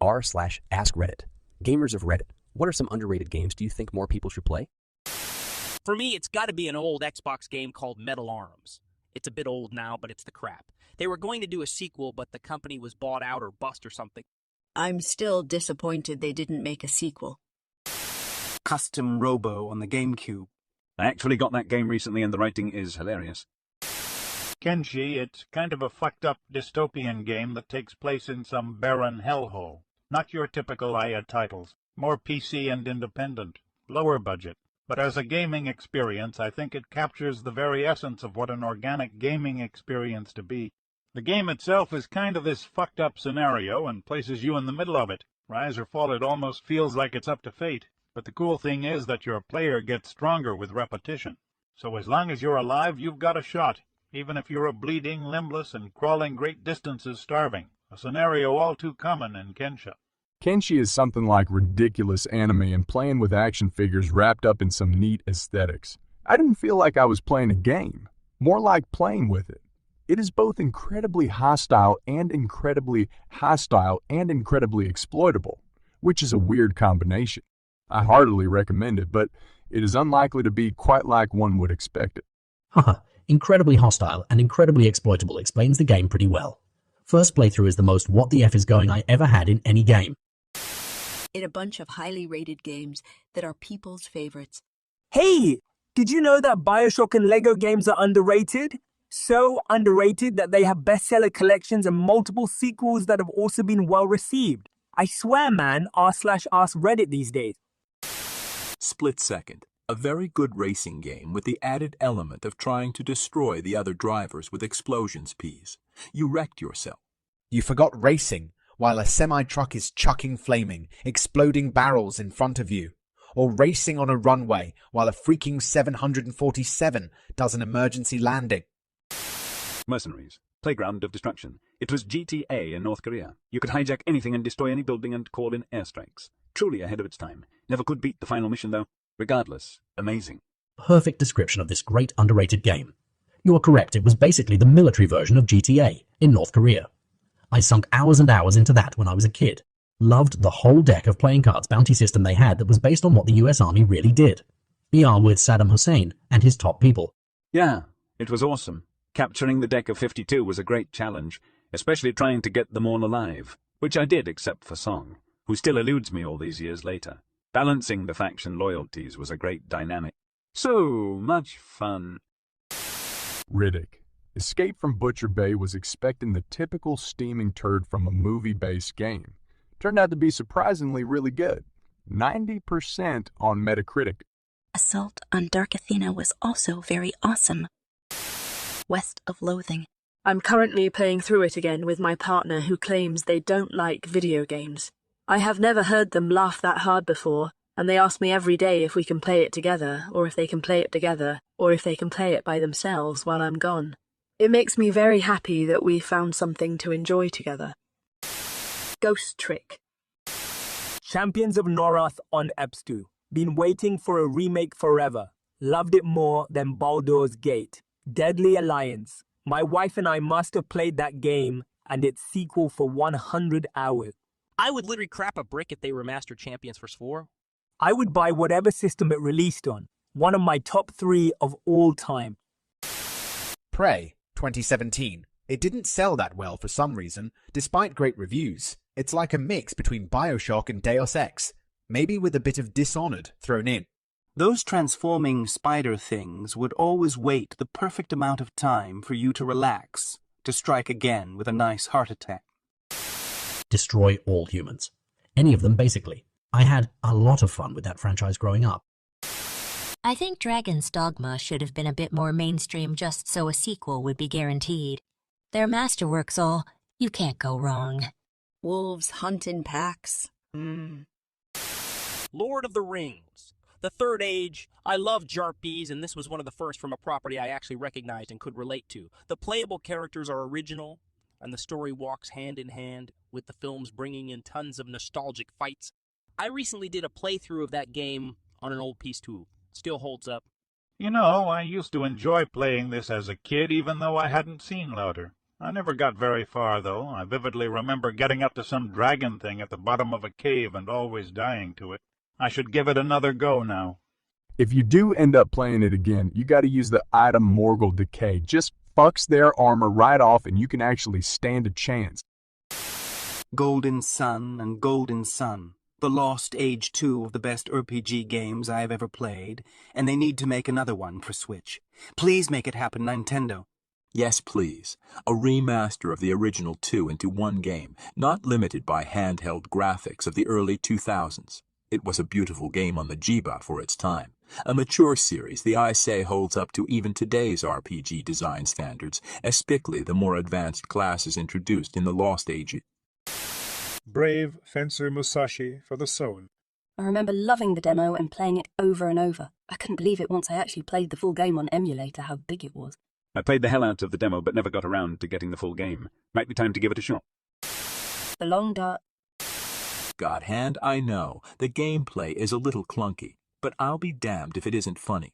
r/askreddit. Gamers of Reddit, what are some underrated games do you think more people should play? For me, it's got to be an old Xbox game called Metal Arms. It's a bit old now, but it's the crap. They were going to do a sequel, but the company was bought out or bust or something. I'm still disappointed they didn't make a sequel. Custom Robo on the GameCube. I actually got that game recently and the writing is hilarious. Kenshi, it's kind of a fucked up dystopian game that takes place in some barren hellhole. Not your typical IA titles. More PC and independent. Lower budget. But as a gaming experience, I think it captures the very essence of what an organic gaming experience to be. The game itself is kind of this fucked up scenario and places you in the middle of it. Rise or fall, it almost feels like it's up to fate. But the cool thing is that your player gets stronger with repetition. So as long as you're alive, you've got a shot, even if you're a bleeding, limbless, and crawling great distances starving. A scenario all too common in Kensha. Kenshi is something like ridiculous anime and playing with action figures wrapped up in some neat aesthetics. I didn't feel like I was playing a game, more like playing with it. It is both incredibly hostile and incredibly exploitable, which is a weird combination. I heartily recommend it, but it is unlikely to be quite like one would expect it. Haha, incredibly hostile and incredibly exploitable explains the game pretty well. First playthrough is the most what the F is going I ever had in any game. In a bunch of highly rated games that are people's favorites. Hey, did you know that BioShock and LEGO games are underrated? So underrated that they have bestseller collections and multiple sequels that have also been well received. I swear, man, r/ask Reddit these days. Split Second, a very good racing game with the added element of trying to destroy the other drivers with explosions piece. You wrecked yourself. You forgot racing while a semi-truck is chucking flaming, exploding barrels in front of you. Or racing on a runway while a freaking 747 does an emergency landing. Mercenaries. Playground of Destruction. It was GTA in North Korea. You could hijack anything and destroy any building and call in airstrikes. Truly ahead of its time. Never could beat the final mission though. Regardless, amazing. Perfect description of this great underrated game. You are correct, it was basically the military version of GTA in North Korea. I sunk hours and hours into that when I was a kid. Loved the whole deck of playing cards bounty system they had that was based on what the US Army really did. ER with Saddam Hussein and his top people. Yeah, it was awesome. Capturing the deck of 52 was a great challenge, especially trying to get them all alive, which I did except for Song, who still eludes me all these years later. Balancing the faction loyalties was a great dynamic. So much fun. Riddick. Escape from Butcher Bay was expecting the typical steaming turd from a movie-based game. Turned out to be surprisingly really good. 90% on Metacritic. Assault on Dark Athena was also very awesome. West of Loathing. I'm currently playing through it again with my partner who claims they don't like video games. I have never heard them laugh that hard before, and they ask me every day if we can play it together, or if they can play it together, or if they can play it by themselves while I'm gone. It makes me very happy that we found something to enjoy together. Ghost Trick. Champions of Norath on Eps2. Been waiting for a remake forever. Loved it more than Baldur's Gate. Deadly Alliance. My wife and I must have played that game and its sequel for 100 hours. I would literally crap a brick if they remastered Champions for 4. I would buy whatever system it released on. One of my top 3 of all time. Prey, 2017. It didn't sell that well for some reason, despite great reviews. It's like a mix between BioShock and Deus Ex, maybe with a bit of Dishonored thrown in. Those transforming spider things would always wait the perfect amount of time for you to relax, to strike again with a nice heart attack. Destroy all humans. Any of them, basically. I had a lot of fun with that franchise growing up. I think Dragon's Dogma should have been a bit more mainstream just so a sequel would be guaranteed. Their masterworks all, you can't go wrong. Wolves hunt in packs. Lord of the Rings. The Third Age. I love Jarpies, and this was one of the first from a property I actually recognized and could relate to. The playable characters are original, and the story walks hand in hand with the films bringing in tons of nostalgic fights. I recently did a playthrough of that game on an old PS2. Still holds up. You know, I used to enjoy playing this as a kid even though I hadn't seen Louder. I never got very far, though. I vividly remember getting up to some dragon thing at the bottom of a cave and always dying to it. I should give it another go now. If you do end up playing it again, you gotta use the item Morgul Decay. Just fucks their armor right off and you can actually stand a chance. Golden Sun and Golden Sun. The Lost Age 2 of the best RPG games I have ever played, and they need to make another one for Switch. Please make it happen, Nintendo. Yes, please. A remaster of the original 2 into one game, not limited by handheld graphics of the early 2000s. It was a beautiful game on the Jiba for its time. A mature series, the I say holds up to even today's RPG design standards, especially the more advanced classes introduced in the Lost Age. Brave Fencer Musashi for the Soul. I remember loving the demo and playing it over and over. I couldn't believe it once I actually played the full game on emulator, how big it was. I played the hell out of the demo but never got around to getting the full game. Might be time to give it a shot. The Long Dark. God hand, I know, the gameplay is a little clunky, but I'll be damned if it isn't funny.